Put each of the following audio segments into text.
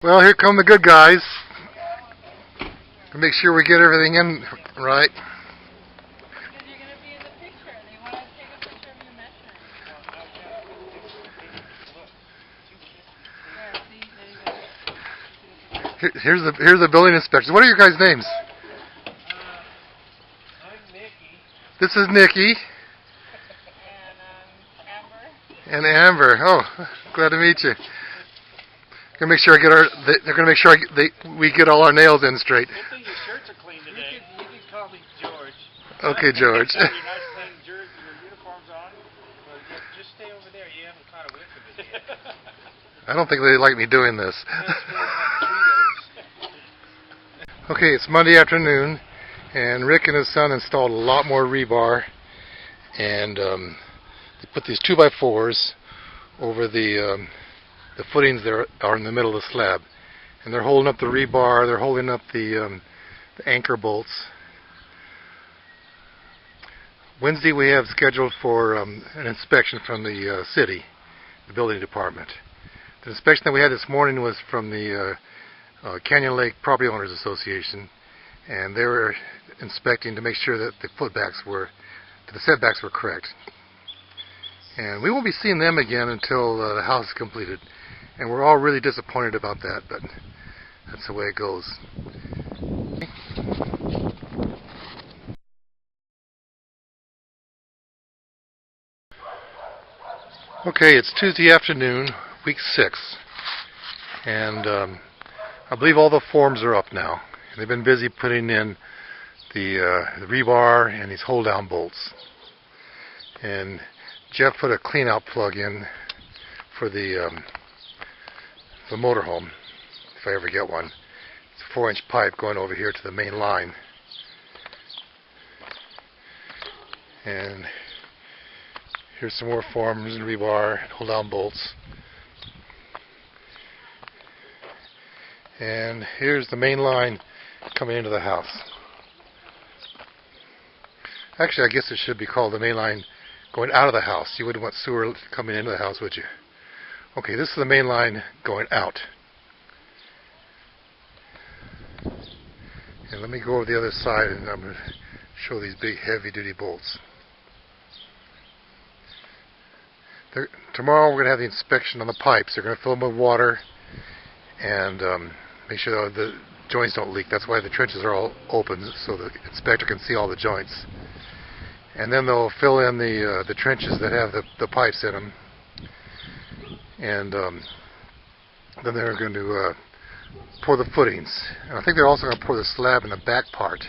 Well, here come the good guys. To make sure we get everything in right. Because you're going to be in the picture. They want to take a picture of your measuring. There, see? There you go. Here's the building inspectors. What are your guys' names? I'm Nicky. This is Nikki. And Amber. And Amber. Oh, glad to meet you. Gonna make sure they're gonna make sure we get all our nails in straight. Good thing your shirts are clean today. You can call me George. Okay, George. Your nice clean jersey, your uniform's on. Well, just stay over there. You haven't caught a whiff of it yet. I don't think they like me doing this. Okay, it's Monday afternoon, and Rick and his son installed a lot more rebar, and they put these 2x4s over the footings that are in the middle of the slab, and they're holding up the rebar. They're holding up the anchor bolts. Wednesday we have scheduled for an inspection from the city, the building department. The inspection that we had this morning was from the Canyon Lake Property Owners Association, and they were inspecting to make sure that the setbacks were correct. And we won't be seeing them again until the house is completed. And we're all really disappointed about that, but that's the way it goes. Okay, it's Tuesday afternoon, week 6. And I believe all the forms are up now. They've been busy putting in the rebar and these hold-down bolts. And Jeff put a clean-out plug in for the motorhome, if I ever get one. It's a 4-inch pipe going over here to the main line. And here's some more forms and rebar, hold-down bolts. And here's the main line coming into the house. Actually, I guess it should be called the main line going out of the house. You wouldn't want sewer coming into the house, would you? Okay, this is the main line going out. And let me go over the other side, and I'm going to show these big heavy-duty bolts. Tomorrow we're going to have the inspection on the pipes. They're going to fill them with water and make sure that the joints don't leak. That's why the trenches are all open, so the inspector can see all the joints. And then they'll fill in the trenches that have the pipes in them. And then they're going to pour the footings. And I think they're also going to pour the slab in the back part.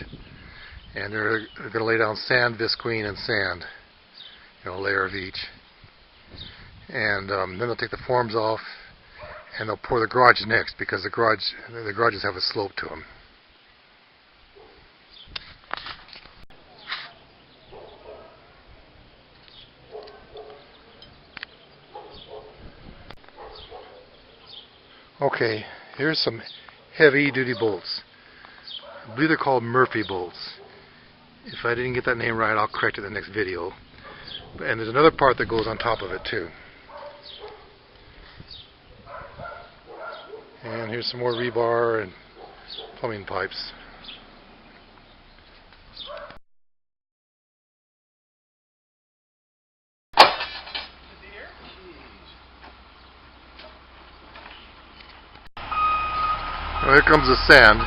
And they're going to lay down sand, visqueen, and sand. A layer of each. And then they'll take the forms off, and they'll pour the garage next, because the garages have a slope to them. Okay, here's some heavy-duty bolts. I believe they're called Murphy bolts. If I didn't get that name right, I'll correct it in the next video. And there's another part that goes on top of it too. And here's some more rebar and plumbing pipes. Well, here comes the sand.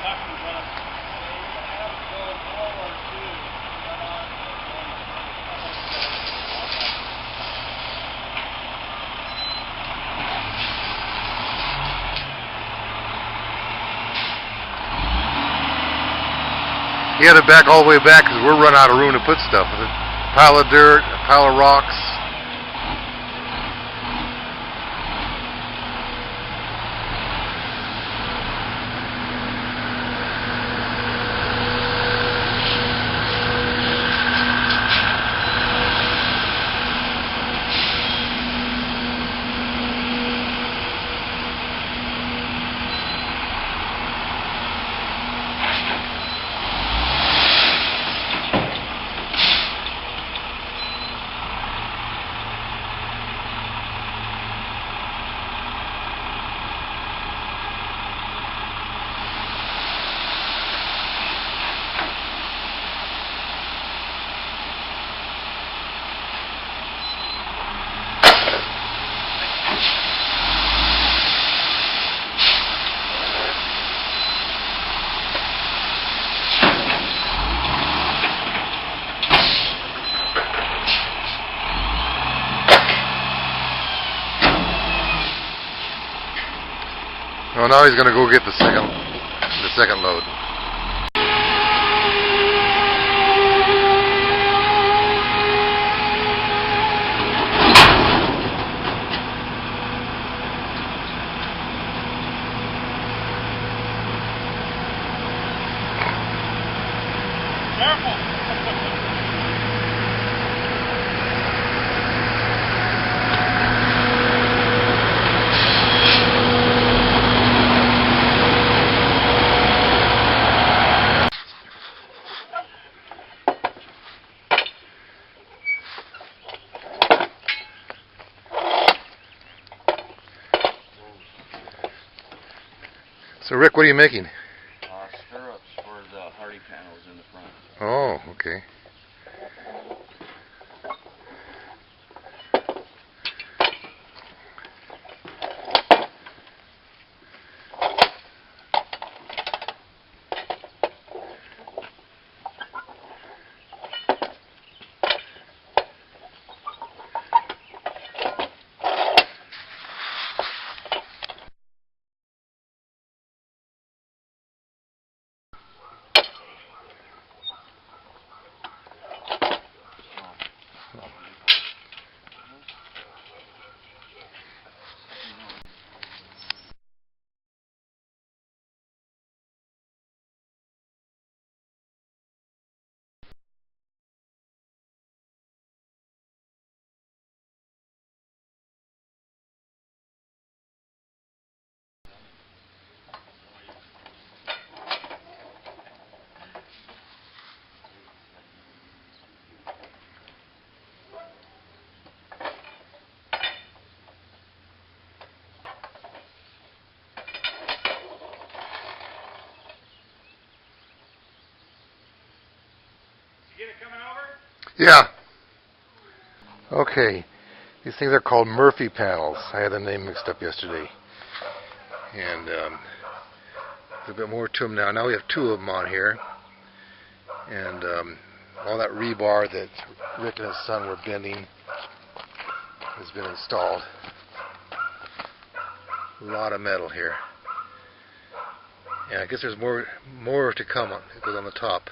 talking about you're gonna have to go forward too. Run on. He had to back all the way back because we're running out of room to put stuff. With a pile of dirt, a pile of rocks. Well, now he's going to go get the second load. Careful. So Rick, what are you making? Stirrups for the hardy panels in the front. Oh, okay. You get it coming over? Yeah. Okay. These things are called Murphy panels. I had the name mixed up yesterday. And there's a bit more to them now. Now we have two of them on here. And all that rebar that Rick and his son were bending has been installed. A lot of metal here. And I guess there's more to come. It goes on the top.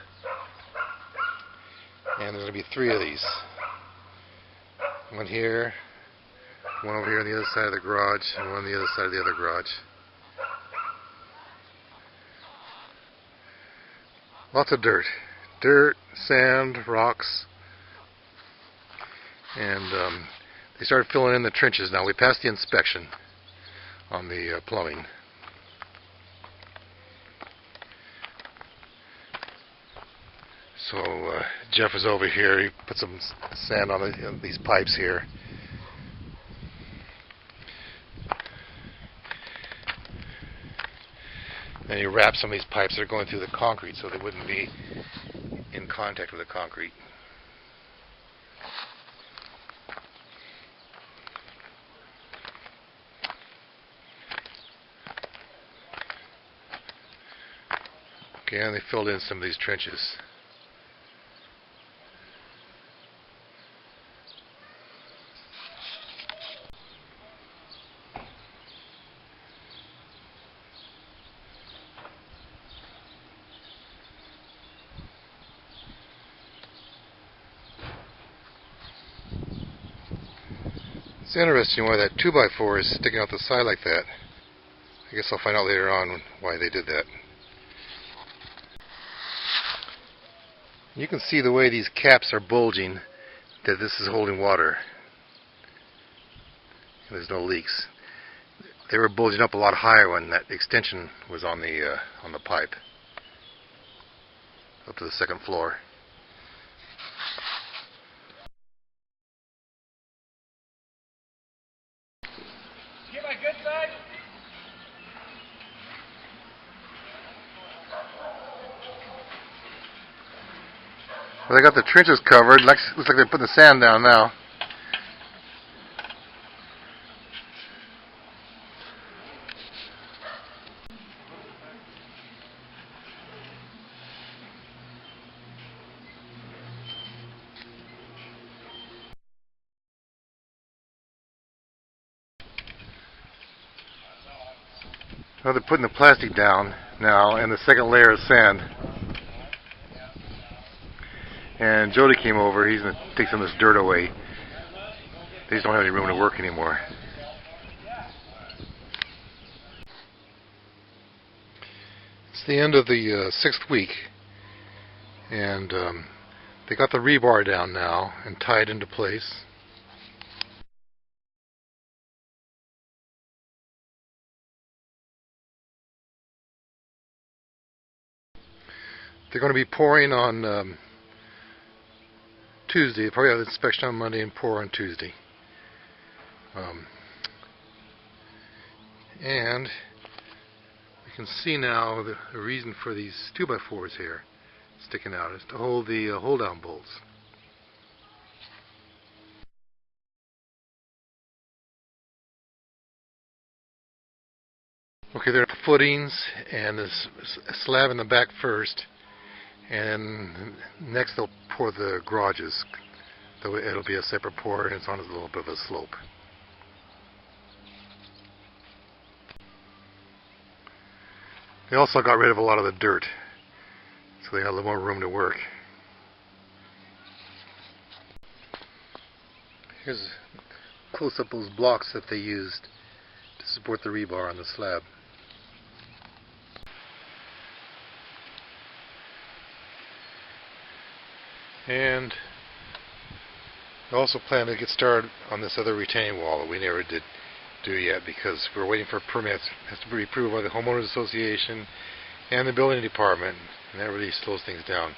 And there's going to be three of these. One here, one over here on the other side of the garage, and one on the other side of the other garage. Lots of dirt. Dirt, sand, rocks. And they started filling in the trenches now. We passed the inspection on the plumbing. So Jeff is over here. He put some sand on these pipes here. And he wrapped some of these pipes that are going through the concrete so they wouldn't be in contact with the concrete. Okay, and they filled in some of these trenches. It's interesting why that 2x4 is sticking out the side like that. I guess I'll find out later on why they did that. You can see the way these caps are bulging, that this is holding water. There's no leaks. They were bulging up a lot higher when that extension was on the pipe, up to the second floor. Get my good side? Well, they got the trenches covered. Looks like they're putting the sand down now. Well, they're putting the plastic down now and the second layer of sand. And Jody came over. He's going to take some of this dirt away. They just don't have any room to work anymore. It's the end of the 6th week, and they got the rebar down now and tied into place. They're going to be pouring on Tuesday. They'll probably have the inspection on Monday and pour on Tuesday. And you can see now the reason for these 2x4s here sticking out is to hold the hold-down bolts. Okay, there are footings and this slab in the back first, and next they'll pour the garages. It'll be a separate pour, and it's on a little bit of a slope. They also got rid of a lot of the dirt, so they got a little more room to work. Here's a close-up of those blocks that they used to support the rebar on the slab. And I also plan to get started on this other retaining wall that we never did do yet because we're waiting for permits. It has to be approved by the homeowners association and the building department, and that really slows things down.